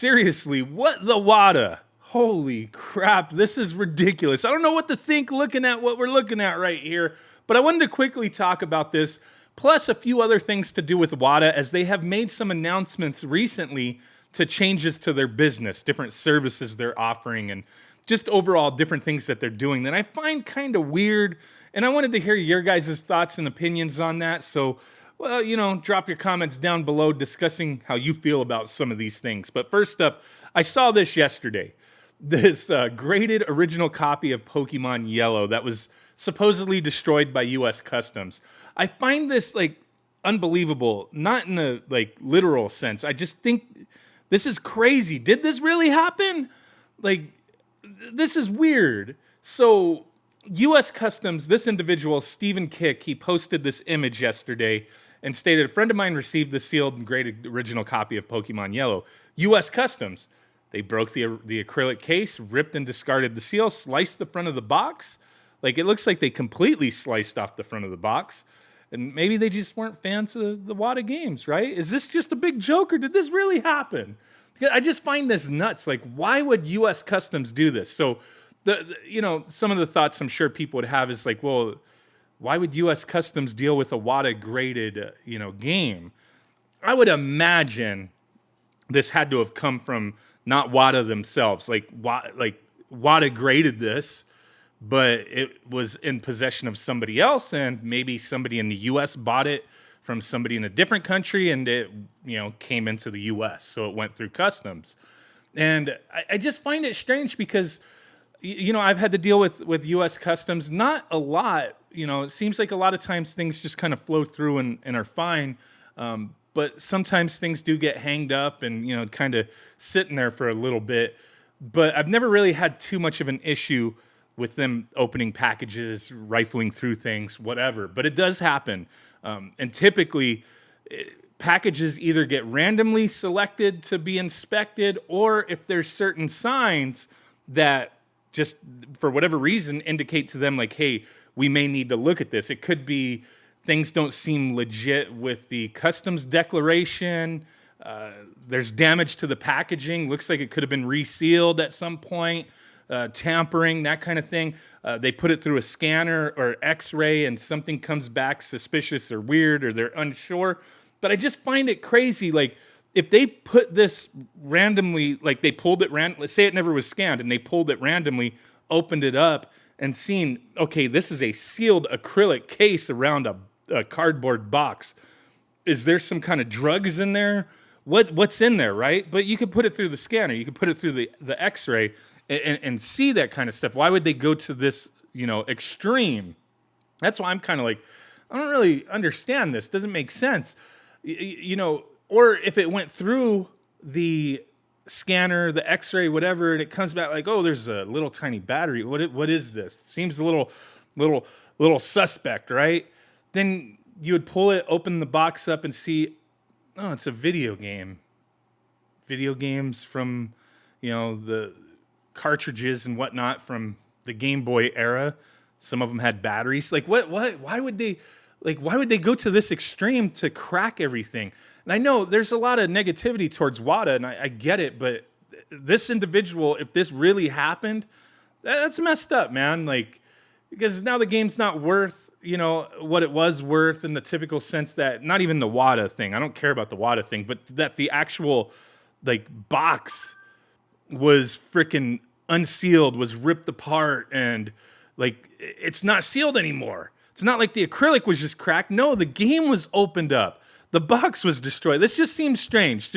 Seriously, what the WATA? Holy crap, this is ridiculous. I don't know what to think looking at what we're looking at right here, but I wanted to quickly talk about this, plus a few other things to do with WATA, as they have made some announcements recently to changes to their business, different services they're offering, and just overall different things that they're doing that I find kind of weird. And I wanted to hear your guys' thoughts and opinions on that. So, well, drop your comments down below discussing how you feel about some of these things. But first up, I saw this yesterday. This graded original copy of Pokemon Yellow that was supposedly destroyed by U.S. Customs. I find this unbelievable, not in the literal sense. I just think this is crazy. Did this really happen? This is weird. So U.S. Customs, this individual, Stephen Kick, he posted this image yesterday and stated, a friend of mine received the sealed and graded original copy of Pokemon Yellow. U.S. Customs, they broke the acrylic case, ripped and discarded the seal, sliced the front of the box. It looks like they completely sliced off the front of the box. And maybe they just weren't fans of the WATA games, right? Is this just a big joke, or did this really happen? Because I just find this nuts. Why would U.S. Customs do this? So, some of the thoughts I'm sure people would have is well, why would U.S. Customs deal with a WATA graded, game? I would imagine this had to have come from not WATA themselves. WATA graded this, but it was in possession of somebody else, and maybe somebody in the U.S. bought it from somebody in a different country, and it came into the U.S., so it went through customs. And I just find it strange because I've had to deal with U.S. Customs, not a lot. It seems like a lot of times things just kind of flow through and are fine. But sometimes things do get hanged up and, kind of sitting there for a little bit. But I've never really had too much of an issue with them opening packages, rifling through things, whatever. But it does happen. And typically, packages either get randomly selected to be inspected, or if there's certain signs that just for whatever reason indicate to them hey, we may need to look at this. It could be things don't seem legit with the customs declaration. There's damage to the packaging. Looks like it could have been resealed at some point. Tampering, that kind of thing. They put it through a scanner or x-ray and something comes back suspicious or weird, or they're unsure. But I just find it crazy. If they put this randomly, they pulled it let's say it never was scanned and they pulled it randomly, opened it up and seen, okay, this is a sealed acrylic case around a cardboard box. Is there some kind of drugs in there? What's in there, right? But you could put it through the scanner. You could put it through the x-ray and see that kind of stuff. Why would they go to this, extreme? That's why I'm kind of I don't really understand this. Doesn't make sense. Or if it went through the scanner, the x-ray, whatever, and it comes back oh, there's a little tiny battery. What is this? Seems a little suspect, right? Then you would pull it, open the box up and see, oh, it's a video game. Video games from, the cartridges and whatnot from the Game Boy era. Some of them had batteries. Why would they go to this extreme to crack everything? And I know there's a lot of negativity towards WATA, and I get it, but this individual, if this really happened, that's messed up, man. Because now the game's not worth, what it was worth in the typical sense that, not even the WATA thing. I don't care about the WATA thing, but that the actual, box was freaking unsealed, was ripped apart, and, it's not sealed anymore. It's not like the acrylic was just cracked. No, the game was opened up. The box was destroyed. This just seems strange.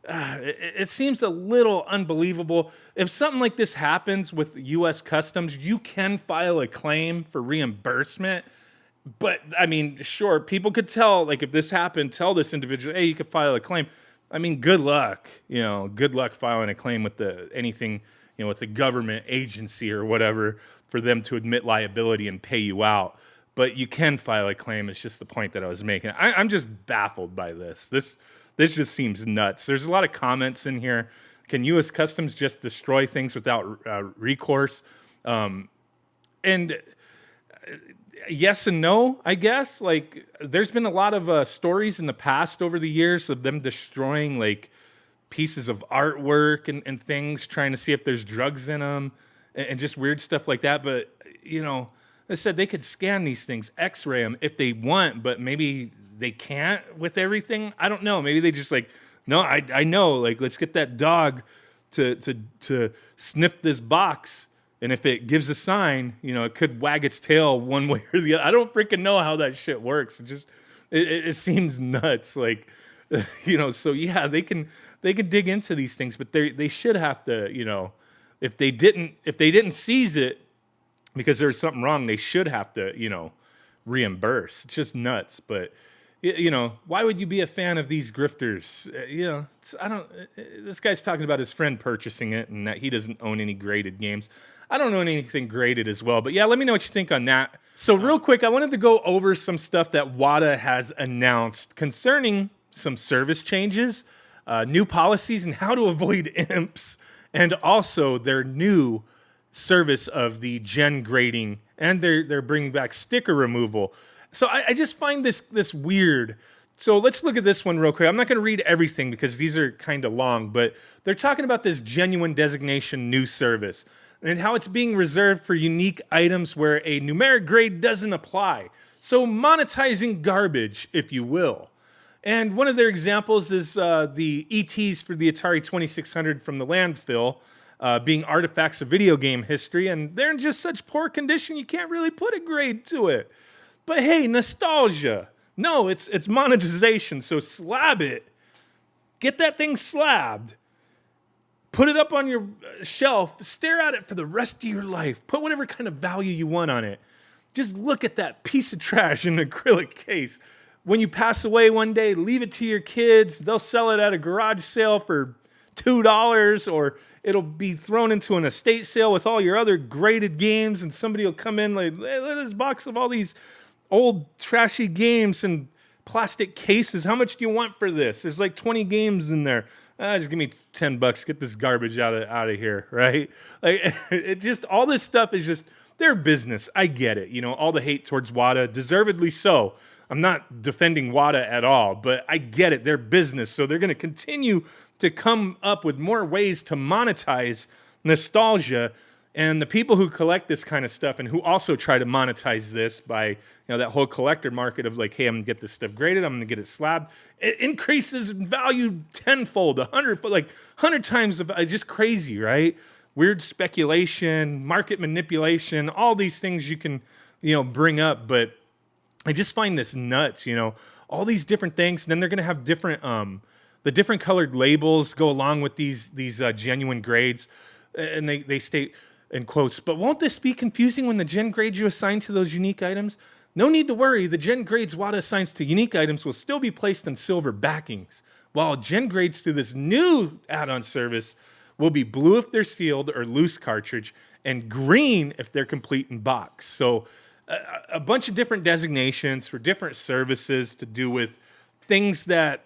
It seems a little unbelievable. If something like this happens with U.S. Customs, you can file a claim for reimbursement. But, I mean, sure, people could tell, if this happened, tell this individual, hey, you could file a claim. I mean, good luck. Good luck filing a claim with anything, with the government agency or whatever for them to admit liability and pay you out. But you can file a claim. It's just the point that I was making. I'm just baffled by this. This just seems nuts. There's a lot of comments in here. Can U.S. Customs just destroy things without recourse? And yes and no, I guess. There's been a lot of stories in the past over the years of them destroying pieces of artwork and things, trying to see if there's drugs in them and just weird stuff like that. But, you know, they said they could scan these things, x-ray them if they want, but maybe they can't with everything. I don't know. Maybe they just like, no, I know, like, let's get that dog to sniff this box. And if it gives a sign, you know, it could wag its tail one way or the other. I don't freaking know how that shit works. It seems nuts. Like, you know, so yeah, they can dig into these things, but they should have to, you know, if they didn't seize it because there's something wrong, they should have to, you know, reimburse. It's just nuts. But, you know, why would you be a fan of these grifters? You know, this guy's talking about his friend purchasing it and that he doesn't own any graded games. I don't own anything graded as well, but yeah, let me know what you think on that. So real quick, I wanted to go over some stuff that WATA has announced concerning some service changes, new policies, and how to avoid imps, and also their new service of the gen grading, and they're bringing back sticker removal. So I just find this weird. So let's look at this one real quick. I'm not going to read everything because these are kind of long, but they're talking about this genuine designation new service and how it's being reserved for unique items where a numeric grade doesn't apply. So monetizing garbage, if you will. And one of their examples is the ETs for the Atari 2600 from the landfill being artifacts of video game history, and they're in just such poor condition you can't really put a grade to it. But hey, nostalgia. No, it's monetization, so slab it. Get that thing slabbed. Put it up on your shelf. Stare at it for the rest of your life. Put whatever kind of value you want on it. Just look at that piece of trash in an acrylic case. When you pass away one day, leave it to your kids. They'll sell it at a garage sale for $2, or it'll be thrown into an estate sale with all your other graded games, and somebody will come in like, hey, look at this box of all these old trashy games and plastic cases. How much do you want for this? There's like 20 games in there. Just give me $10. Get this garbage out of here, right? Like, it just, all this stuff is just their business. I get it. You know, all the hate towards WATA, deservedly so. I'm not defending WATA at all, but I get it. They're business, so they're going to continue to come up with more ways to monetize nostalgia. And the people who collect this kind of stuff and who also try to monetize this by, you know, that whole collector market of like, hey, I'm going to get this stuff graded, I'm going to get it slabbed. It increases in value tenfold, 100-fold, like 100 times. It's just crazy, right? Weird speculation, market manipulation, all these things you can, you know, bring up. But I just find this nuts, you know, all these different things. And then they're going to have different, the different colored labels go along with these genuine grades. And they state, in quotes, but won't this be confusing when the gen grades you assign to those unique items? No need to worry, the gen grades WATA assigns to unique items will still be placed on silver backings, while gen grades through this new add-on service will be blue if they're sealed or loose cartridge, and green if they're complete in box. So a bunch of different designations for different services to do with things that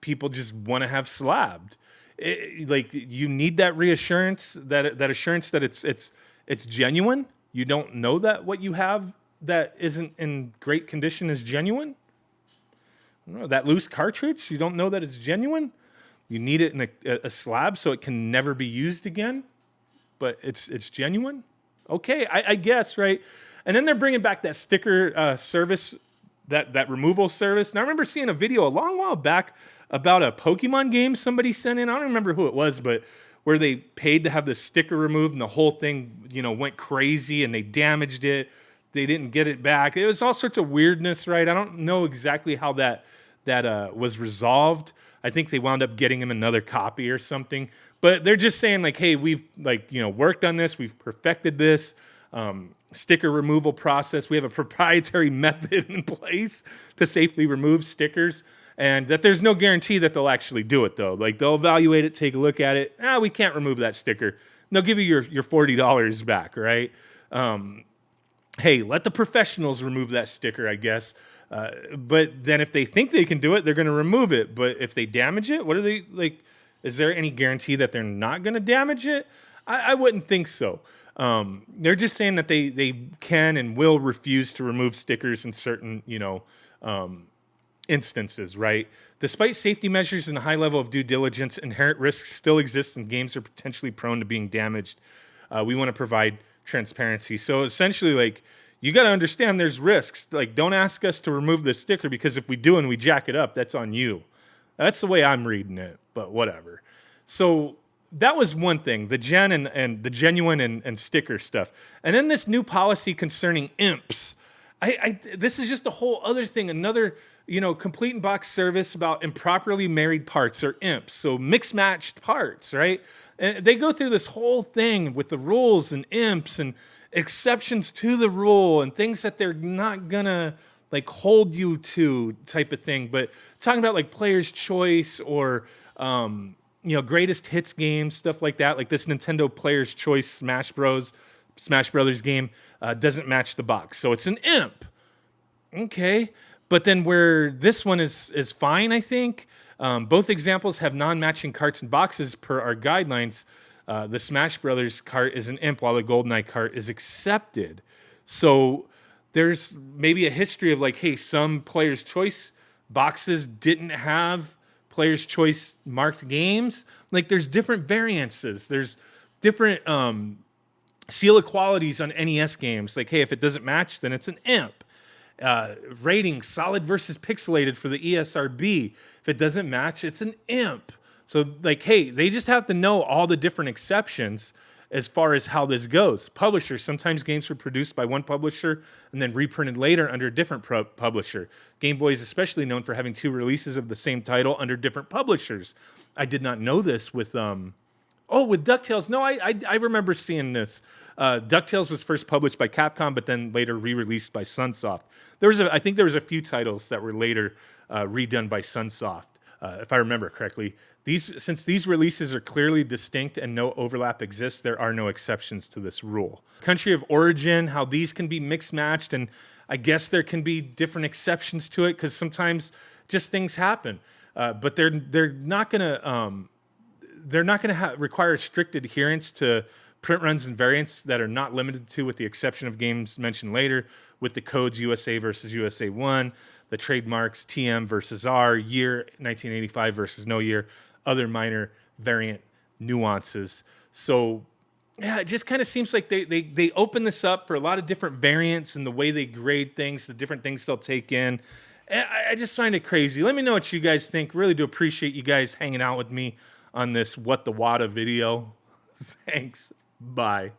people just want to have slabbed. Like, you need that reassurance, that assurance that it's genuine. You don't know that what you have that isn't in great condition is genuine. I don't know, that loose cartridge, you don't know that it's genuine. You need it in a slab so it can never be used again, but it's genuine. Okay, I guess, right? And then they're bringing back that sticker service, that removal service. And I remember seeing a video a long while back about a Pokemon game somebody sent in. I don't remember who it was, but where they paid to have the sticker removed and the whole thing, you know, went crazy and they damaged it. They didn't get it back. It was all sorts of weirdness, right? I don't know exactly how that was resolved. I think they wound up getting him another copy or something. But they're just saying like, hey, we've worked on this. We've perfected this sticker removal process. We have a proprietary method in place to safely remove stickers. And that there's no guarantee that they'll actually do it, though. Like, they'll evaluate it, take a look at it. We can't remove that sticker. And they'll give you your $40 back, right? Hey, let the professionals remove that sticker, I guess. But then if they think they can do it, they're going to remove it. But if they damage it, what are they, like, is there any guarantee that they're not going to damage it? I wouldn't think so. They're just saying that they can and will refuse to remove stickers in certain, instances, right? Despite safety measures and a high level of due diligence, inherent risks still exist and games are potentially prone to being damaged. We want to provide transparency. So essentially, like, you got to understand there's risks. Like, don't ask us to remove this sticker, because if we do and we jack it up, that's on you. That's the way I'm reading it, but whatever. So that was one thing, the gen and the genuine and sticker stuff. And then this new policy concerning imps. This is just a whole other thing, another, complete in box service about improperly married parts, or imps. So mixed matched parts, right? And they go through this whole thing with the rules and imps and exceptions to the rule and things that they're not gonna like hold you to, type of thing. But talking about like player's choice, or greatest hits games, stuff like that. Like this Nintendo Player's Choice Smash Brothers game doesn't match the box, so it's an imp. Okay, but then where this one is fine, I think. Both examples have non-matching carts and boxes per our guidelines. The Smash Brothers cart is an imp, while the GoldenEye cart is accepted. So there's maybe a history of like, hey, some Player's Choice boxes didn't have Player's Choice marked games. Like there's different variances. There's different seal of qualities on NES games. Like, hey, if it doesn't match, then it's an imp. Rating solid versus pixelated for the ESRB. If it doesn't match, it's an imp. So like, hey, they just have to know all the different exceptions as far as how this goes. Publishers, sometimes games were produced by one publisher and then reprinted later under a different publisher. Game Boy is especially known for having 2 releases of the same title under different publishers. I did not know this with with DuckTales. No, I remember seeing this. DuckTales was first published by Capcom, but then later re-released by Sunsoft. I think there was a few titles that were later redone by Sunsoft, if I remember correctly. Since these releases are clearly distinct and no overlap exists, there are no exceptions to this rule. Country of origin, how these can be mixed matched, and I guess there can be different exceptions to it because sometimes just things happen. But they're not gonna require strict adherence to print runs and variants that are not limited to, with the exception of games mentioned later, with the codes USA versus USA 1, the trademarks TM versus R, year 1985 versus no year, other minor variant nuances. So yeah, it just kind of seems like they open this up for a lot of different variants and the way they grade things, the different things they'll take in. I just find it crazy. Let me know what you guys think. Really do appreciate you guys hanging out with me on this What the Wata video. Thanks. Bye.